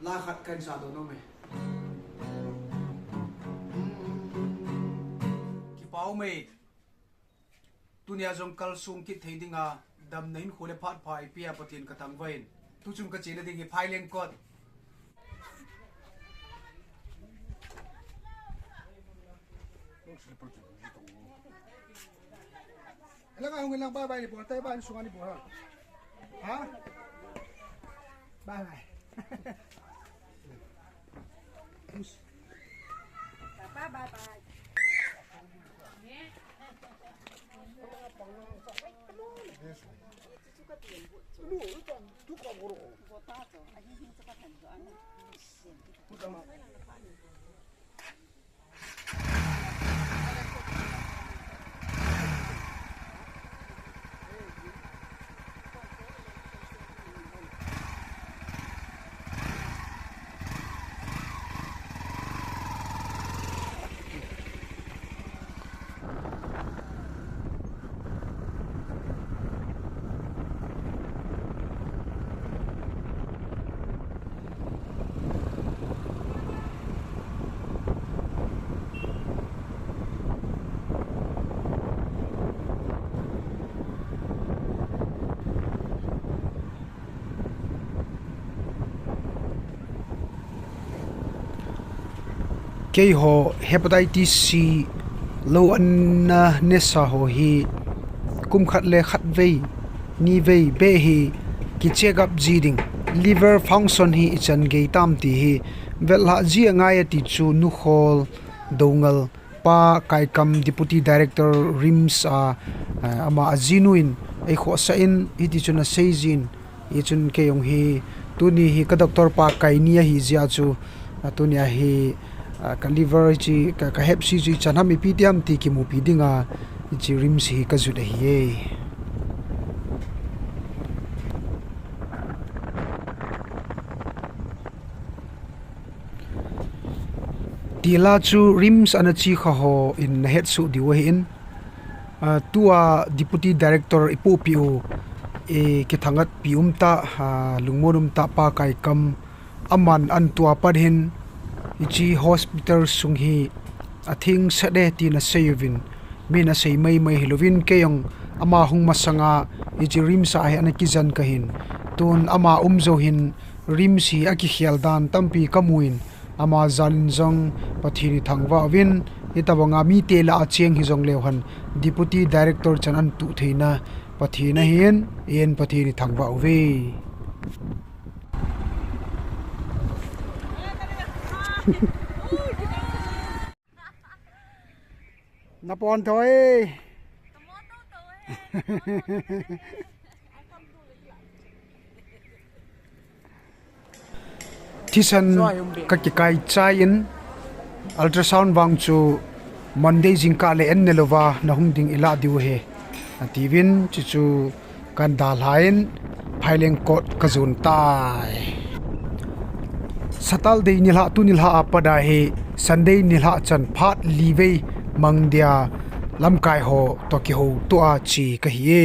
la khat kan sa do no me ki pau me tunia jong kal sum ki theidinga dam nain khule phat phai pia patin ka thang vain tu chum ka chena ding hi Phailengkot Elang ang ilang bye ni por tay ba sungan ni por ha bye bye ke ho hepatitis C lo an nesa ho hi kum khat le khat vei ni vei be hi ki check up jiding liver function hi chan ge tam ti hi velha ji anga ya ti chu nu khol dongal pa kai kam deputy director rims ama azinuin ai kho sa in hi ti chuna seizin hi chun ke yong hi tuni hi ka doctor pa kai nia hi zia chu tunia hi ka liver chi ka hep si chi chanam epidemic ti ki mu pi dinga chi rim si ka zu de hi tila chu rims anachi kha ho in het su di wa in tua deputy director ipu piu ki thangat piumta lungmonum ta pa kai kam aman an tua padhin ichi hospital sunghi athing sade ti na sayuvin mina sei mai mai hilovin keyong ama hung masanga ichi rimsa ai anakizan kahin tun ama umzo hin rimsi aki khialdan tampi kamuin ama zalin jong pathini thangwa win itabanga mi tela acheng hi jong lewhan deputy director chanan tu theina pathina hin en pathini thangwa we napon thôi thisan ka ki kai chain ultrasound wang chu monday jingka le en nelova na hungding ila diu he ativin chu chu kan dal hain Phailengkot ka zun tai satal de nilha tu nilha apada he sunday nilha chan phat live mangdia lamkai ho to ki ho to a chi ka hi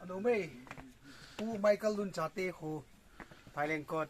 ano me pu Michael lun chate kho Phailengkot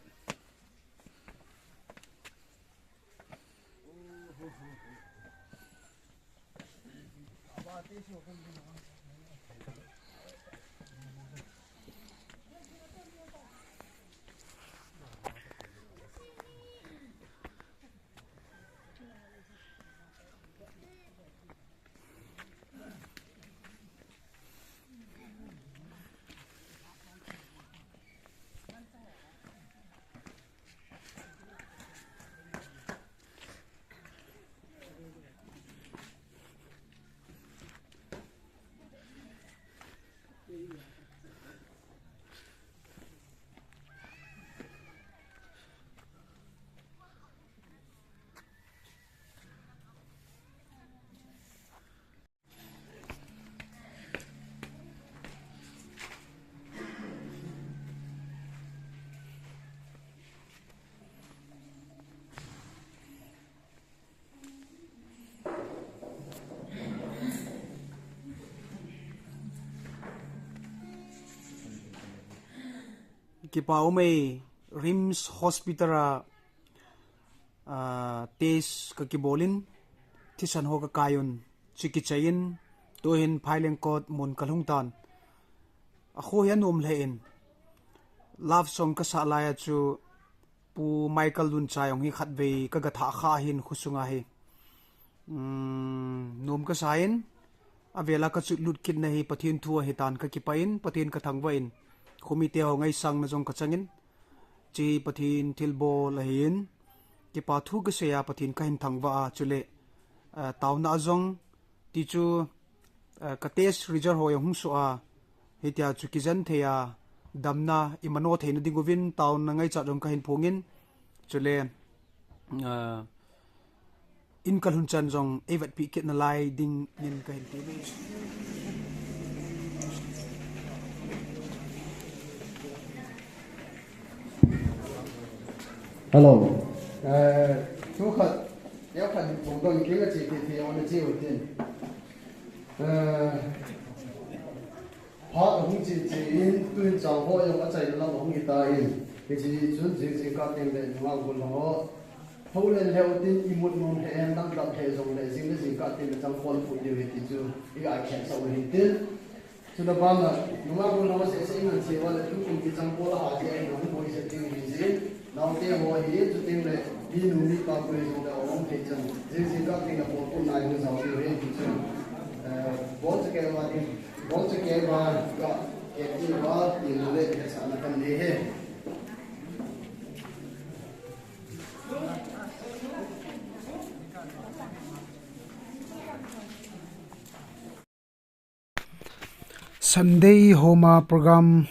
ki pa umei rims hospital test ka ki bolin thisan ho ka kayun chiki chain to hin Phailengkot mon kalhung tan a kho hian lein love song Kasah laya chu pu Michael Lun chayong hi khat ve ka ga tha kha hin khusunga hi nom ka sain avela ka chu lut kit na hi pathin thua hi tan ka ki pain pathin ka thangwain khumi te ho ngai sang na jong ka changin chi pathin thilbo la hin ki pa thu ka seya pathin ka hin thangwa chule tauna jong ti chu ka test result ho yong su a hitia chu ki jan theya damna imano theina dingovin taun na ngai cha jong ka hin phungin chule in kalhun chan jong evat pi kit na lai ding nin ka hin ti Hello. Thu khát, kéo khát cũng còn kiếm cái gì thì on the chiều tiền. Họ cũng chỉ tuyên giáo họ dùng cái gì nó cũng người ta in. Cái gì chuẩn chỉ các tiền để mà cũng họ. Hậu lên theo tin imut mong hệ em đang tập hệ dùng để riêng cái gì các tiền trong phone phụ điều thì chú cái ai kẹt sau hình tiền. Cho nên bạn là nếu mà cũng nó sẽ ngăn chỉ vào là chúng cũng chỉ trong phone là họ chỉ nó không có sẽ tiền gì gì. Nào tiền họ hiện cho tiền này đi nuôi đi bao nhiêu rồi là ông thấy chân riêng các tiền là một con này nó giàu điều hiện thì chân bốn cái mà đi bốn cái mà cái gì mà tiền nó lên cái sản phẩm này hết Sunday Homa program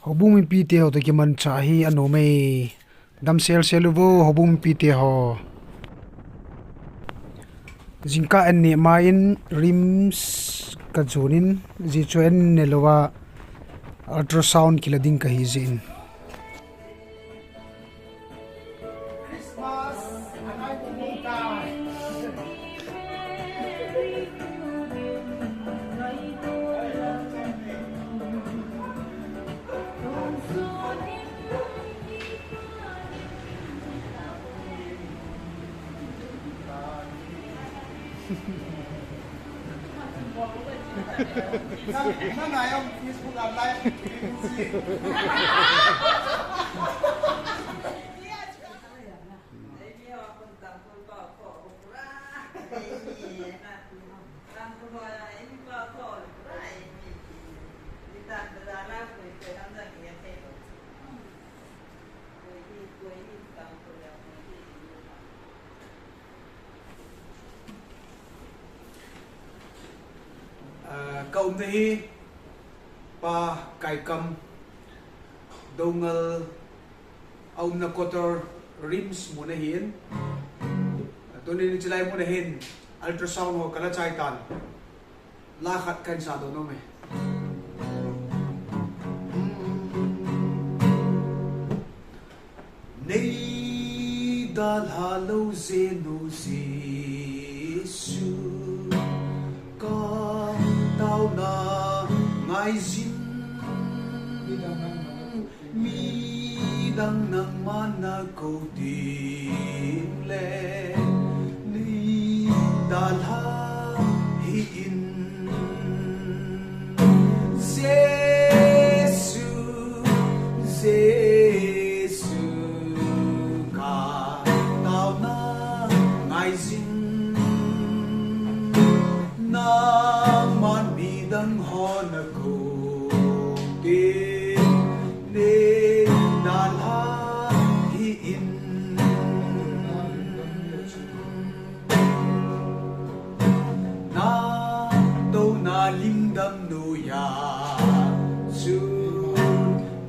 Houbungla pi te ho to ki man cha hi anome dam sel seluvo Houbungla pi te ho jingka en ne ma in rims ka jonin ji choen ne lowa ultrasound kilading ka hi zin Nang ayong Facebook live. Kaum hi pa kai kam dongal au na kotor rims muna hin tunin chilai muna hin ultrasound ho kala chai tan la khat kan sa do no me nei dal halo zenu su tao na ngai zin mi dang nang mana ko tim le ni dal ha hi in Jesu ka tao na ngai zin na dang hon ko te ne dal ha hi in na to na lim dam no ya su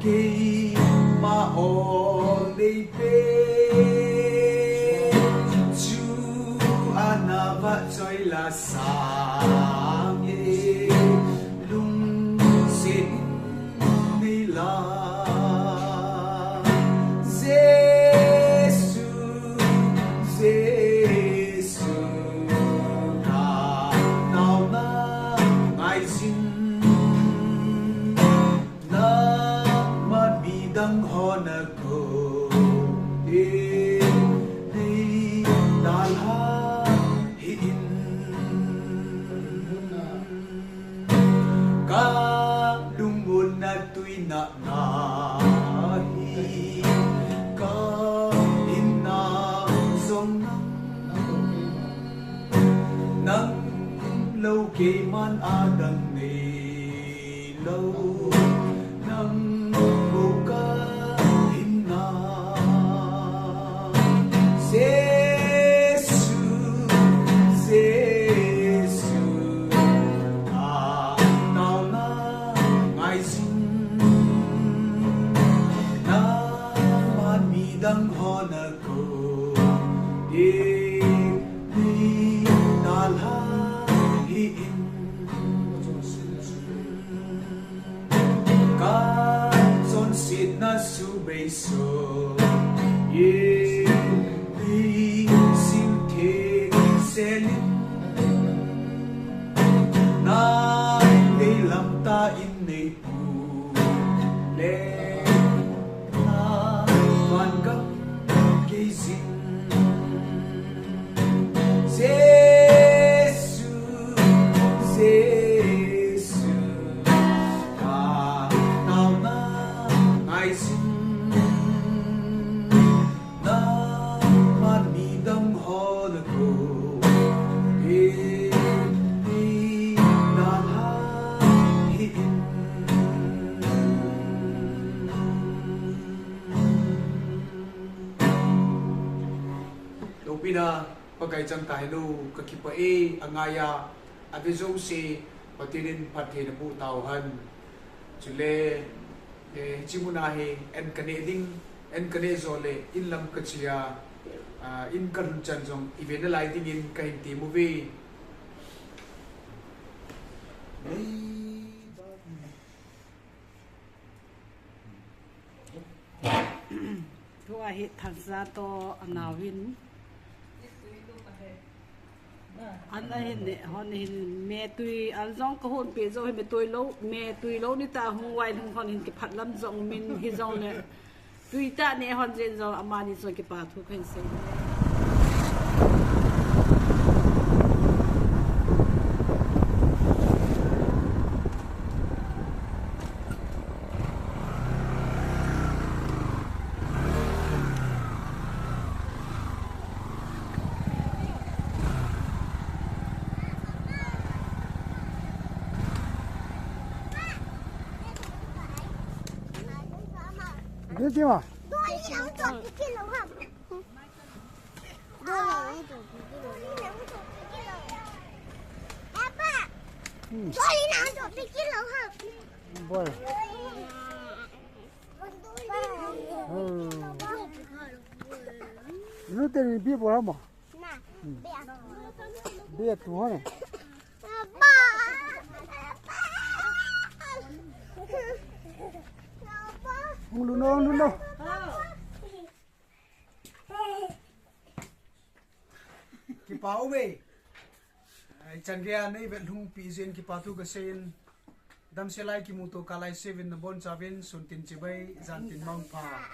ke ma o le pe chu anava choi la sa na na hi ka in na song nang lâu kê man adang ne lâu nang vô ca in na Dang hona ko di dalha hi in ka son sit na su bei so ye di sim the selin na de lam ta in nei pu le Pina pagai chang tai lu ka kipa e angaya avizo se patinin pathe na pu tau han chule chimuna he en kaneding en kane zole in lam kachia in kan chan jong event lighting in kain ti movie tua hit thang sa to anawin anh ấy hình mẹ tui anh giống có hôn bề rồi mẹ tui lâu đi ta hôm ngoài hôm còn hình cái phát lâm rộng mình hình rộng này tui ta nè hòn trên rồi ama đi rồi cái bà thu khen xây Biết chưa à? Vâng. Nó tên biết bao mà? Biết thôi này. Không luôn đâu. Cái bao về. Chẳng kia này vẫn hung pi gen cái bao tu cái sen. Đam xe lại cái mô tô cá lại 7 na bon chavin sun tin chỉ bay gian tin mong pa.